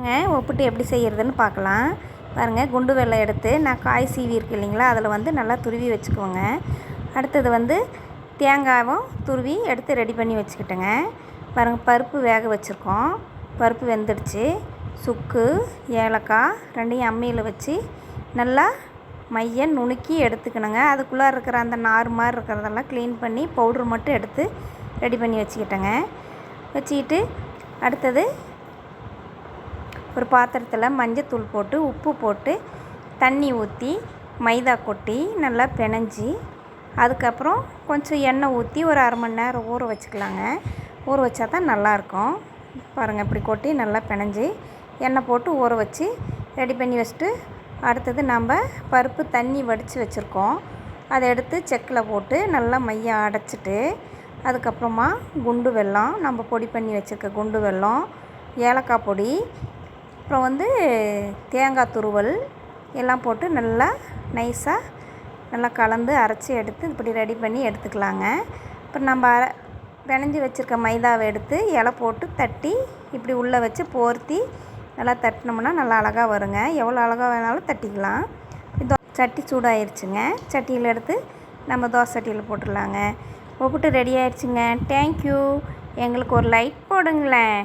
வாங்க ஒப்பிட்டு எப்படி செய்கிறதுன்னு பார்க்கலாம். பாருங்கள், குண்டு வெல்லம் எடுத்து நான் காய் சீவி இருக்கு இல்லைங்களா, அதில் வந்து நல்லா துருவி வச்சுக்கோங்க. அடுத்தது வந்து தேங்காயும் துருவி எடுத்து ரெடி பண்ணி வச்சுக்கிட்டேங்க. பாருங்கள், பருப்பு வேக வச்சுருக்கோம். பருப்பு வெந்துடுச்சு. சுக்கு, ஏலக்காய் ரெண்டையும் அம்மியில் வச்சு நல்லா மைய நுணுக்கி எடுத்துக்கணுங்க. அதுக்குள்ளே இருக்கிற அந்த நார் மாதிரி இருக்கிறதெல்லாம் க்ளீன் பண்ணி பவுட்ரு மட்டும் எடுத்து ரெடி பண்ணி வச்சுக்கிட்டேங்க. வச்சுக்கிட்டு அடுத்தது ஒரு பாத்திரத்தில் மஞ்சத்தூள் போட்டு உப்பு போட்டு தண்ணி ஊற்றி மைதா கொட்டி நல்லா பிணைஞ்சி அதுக்கப்புறம் கொஞ்சம் எண்ணெய் ஊற்றி ஒரு அரை மணி நேரம் ஊற வச்சுக்கலாங்க. ஊற வச்சா தான் நல்லாயிருக்கும். பாருங்கள், இப்படி கொட்டி நல்லா பிணைஞ்சி எண்ணெய் போட்டு ஊற வச்சு ரெடி பண்ணி வச்சுட்டு அடுத்தது நம்ம பருப்பு தண்ணி வடித்து வச்சுருக்கோம். அதை எடுத்து செக்கில் போட்டு நல்லா மையம் அடைச்சிட்டு அதுக்கப்புறமா குண்டு வெல்லம், நம்ம பொடி பண்ணி வச்சுருக்க குண்டு வெல்லம், ஏலக்காய் பொடி, அப்புறம் வந்து தேங்காய் துருவல் எல்லாம் போட்டு நல்லா நைஸாக நல்லா கலந்து அரைச்சி எடுத்து இப்படி ரெடி பண்ணி எடுத்துக்கலாங்க. அப்புறம் நம்ம பிணைஞ்சி வச்சுருக்க மைதாவை எடுத்து இலை போட்டு தட்டி இப்படி உள்ளே வச்சு போர்த்தி நல்லா தட்டினோம்னா நல்லா அழகாக வருங்க. எவ்வளோ அழகாக வேணாலும் தட்டிக்கலாம். சட்டி சூடாயிருச்சுங்க. சட்டியில் எடுத்து நம்ம தோசை சட்டியில் போட்டுடலாங்க. ஒப்பிட்டு ரெடி ஆயிடுச்சுங்க. தேங்க்யூ. எங்களுக்கு ஒரு லைக் போடுங்களேன்.